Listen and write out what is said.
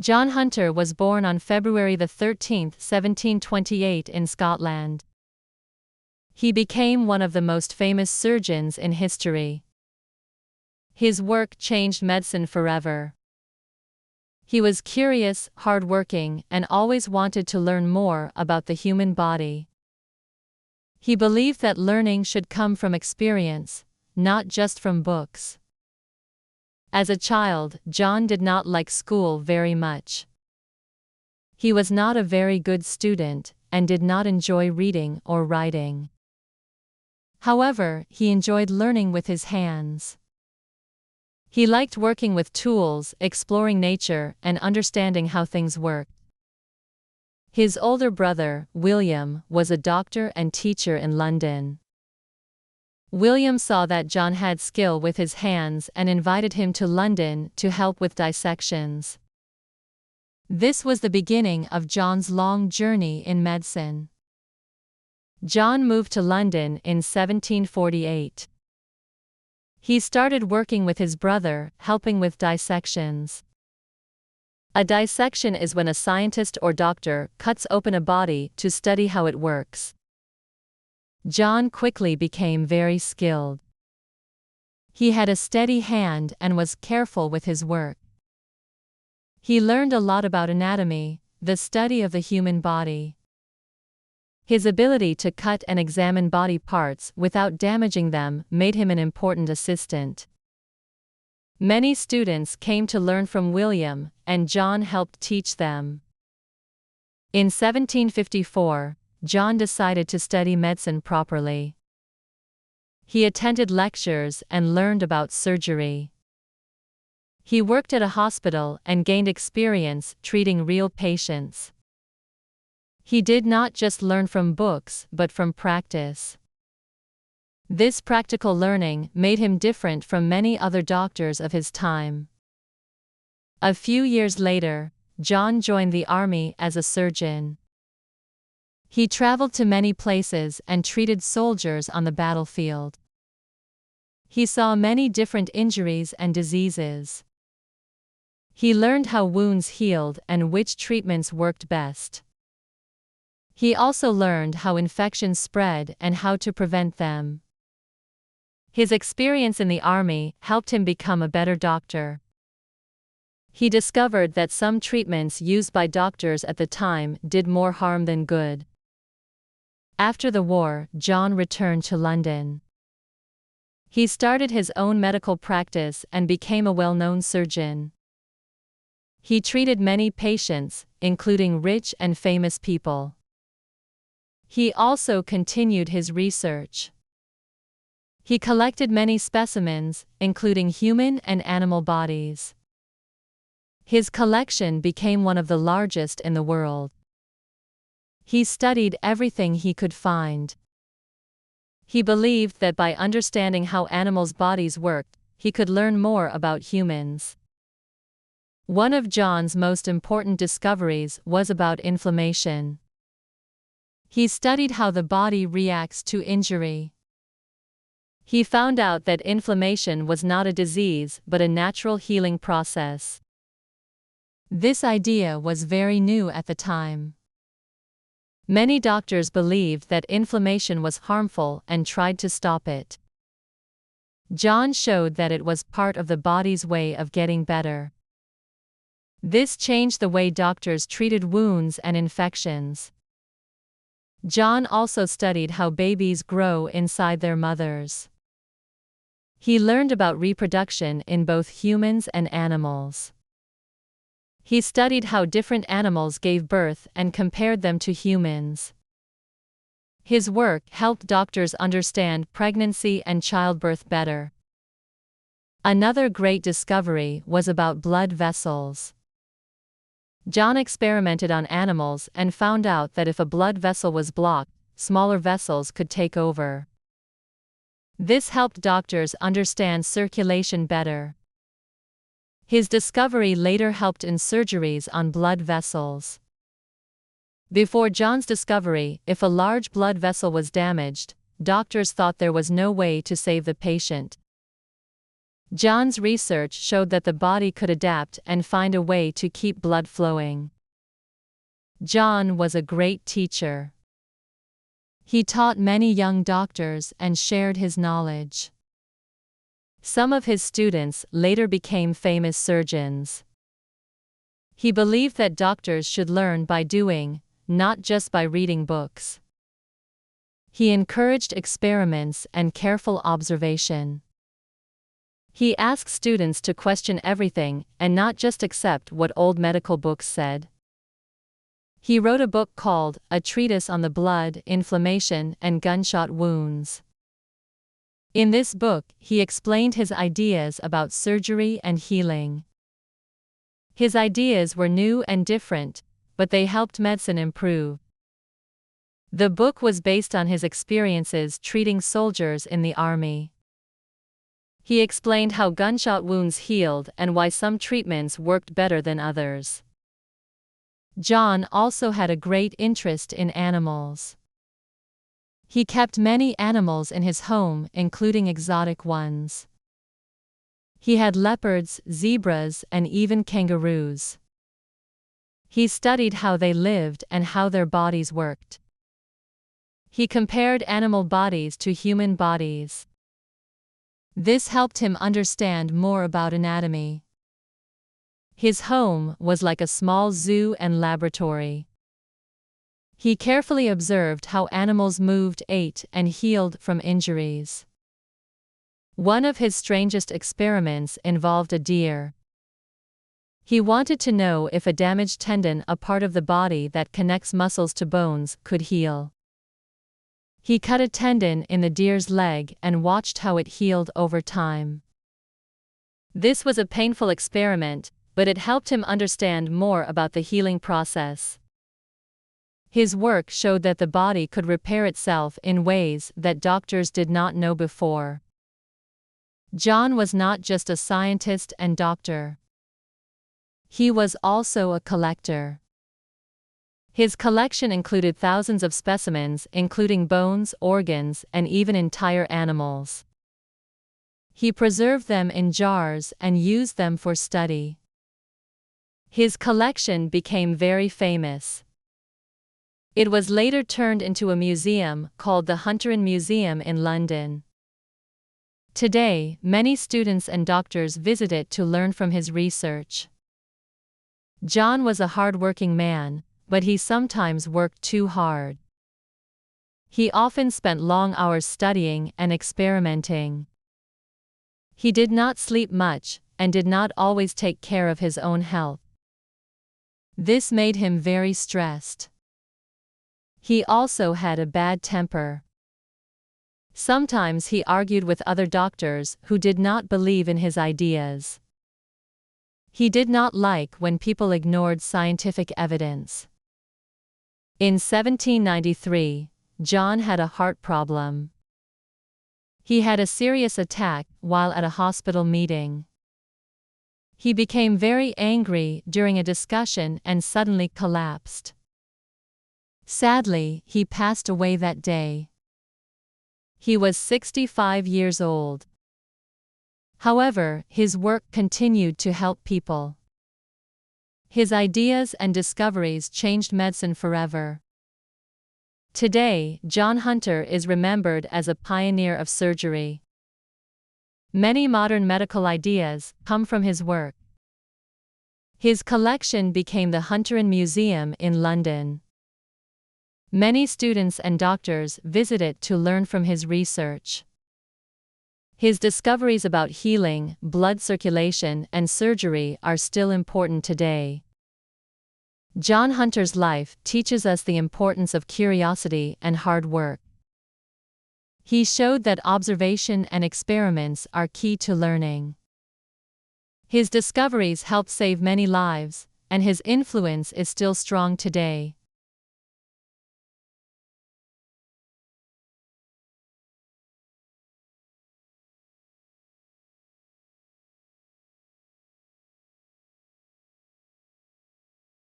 John Hunter was born on February 13, 1728 in Scotland. He became one of the most famous surgeons in history. His work changed medicine forever. He was curious, hardworking, and always wanted to learn more about the human body. He believed that learning should come from experience, not just from books. As a child, John did not like school very much. He was not a very good student, and did not enjoy reading or writing. However, he enjoyed learning with his hands. He liked working with tools, exploring nature, and understanding how things work. His older brother, William, was a doctor and teacher in London. William saw that John had skill with his hands and invited him to London to help with dissections. This was the beginning of John's long journey in medicine. John moved to London in 1748. He started working with his brother, helping with dissections. A dissection is when a scientist or doctor cuts open a body to study how it works. John quickly became very skilled. He had a steady hand and was careful with his work. He learned a lot about anatomy, the study of the human body. His ability to cut and examine body parts without damaging them made him an important assistant. Many students came to learn from William, and John helped teach them. In 1754, John decided to study medicine properly. He attended lectures and learned about surgery. He worked at a hospital and gained experience treating real patients. He did not just learn from books but from practice. This practical learning made him different from many other doctors of his time. A few years later, John joined the army as a surgeon. He traveled to many places and treated soldiers on the battlefield. He saw many different injuries and diseases. He learned how wounds healed and which treatments worked best. He also learned how infections spread and how to prevent them. His experience in the army helped him become a better doctor. He discovered that some treatments used by doctors at the time did more harm than good. After the war, John returned to London. He started his own medical practice and became a well-known surgeon. He treated many patients, including rich and famous people. He also continued his research. He collected many specimens, including human and animal bodies. His collection became one of the largest in the world. He studied everything he could find. He believed that by understanding how animals' bodies worked, he could learn more about humans. One of John's most important discoveries was about inflammation. He studied how the body reacts to injury. He found out that inflammation was not a disease but a natural healing process. This idea was very new at the time. Many doctors believed that inflammation was harmful and tried to stop it. John showed that it was part of the body's way of getting better. This changed the way doctors treated wounds and infections. John also studied how babies grow inside their mothers. He learned about reproduction in both humans and animals. He studied how different animals gave birth and compared them to humans. His work helped doctors understand pregnancy and childbirth better. Another great discovery was about blood vessels. John experimented on animals and found out that if a blood vessel was blocked, smaller vessels could take over. This helped doctors understand circulation better. His discovery later helped in surgeries on blood vessels. Before John's discovery, if a large blood vessel was damaged, doctors thought there was no way to save the patient. John's research showed that the body could adapt and find a way to keep blood flowing. John was a great teacher. He taught many young doctors and shared his knowledge. Some of his students later became famous surgeons. He believed that doctors should learn by doing, not just by reading books. He encouraged experiments and careful observation. He asked students to question everything and not just accept what old medical books said. He wrote a book called A Treatise on the Blood, Inflammation, and Gunshot Wounds. In this book, he explained his ideas about surgery and healing. His ideas were new and different, but they helped medicine improve. The book was based on his experiences treating soldiers in the army. He explained how gunshot wounds healed and why some treatments worked better than others. John also had a great interest in animals. He kept many animals in his home, including exotic ones. He had leopards, zebras, and even kangaroos. He studied how they lived and how their bodies worked. He compared animal bodies to human bodies. This helped him understand more about anatomy. His home was like a small zoo and laboratory. He carefully observed how animals moved, ate, and healed from injuries. One of his strangest experiments involved a deer. He wanted to know if a damaged tendon, a part of the body that connects muscles to bones, could heal. He cut a tendon in the deer's leg and watched how it healed over time. This was a painful experiment, but it helped him understand more about the healing process. His work showed that the body could repair itself in ways that doctors did not know before. John was not just a scientist and doctor. He was also a collector. His collection included thousands of specimens, including bones, organs, and even entire animals. He preserved them in jars and used them for study. His collection became very famous. It was later turned into a museum called the Hunter Museum in London. Today, many students and doctors visit it to learn from his research. John was a hard-working man, but he sometimes worked too hard. He often spent long hours studying and experimenting. He did not sleep much and did not always take care of his own health. This made him very stressed. He also had a bad temper. Sometimes he argued with other doctors who did not believe in his ideas. He did not like when people ignored scientific evidence. In 1793, John had a heart problem. He had a serious attack while at a hospital meeting. He became very angry during a discussion and suddenly collapsed. Sadly, he passed away that day. He was 65 years old. However, his work continued to help people. His ideas and discoveries changed medicine forever. Today, John Hunter is remembered as a pioneer of surgery. Many modern medical ideas come from his work. His collection became the Hunter Museum in London. Many students and doctors visit it to learn from his research. His discoveries about healing, blood circulation, and surgery are still important today. John Hunter's life teaches us the importance of curiosity and hard work. He showed that observation and experiments are key to learning. His discoveries helped save many lives, and his influence is still strong today.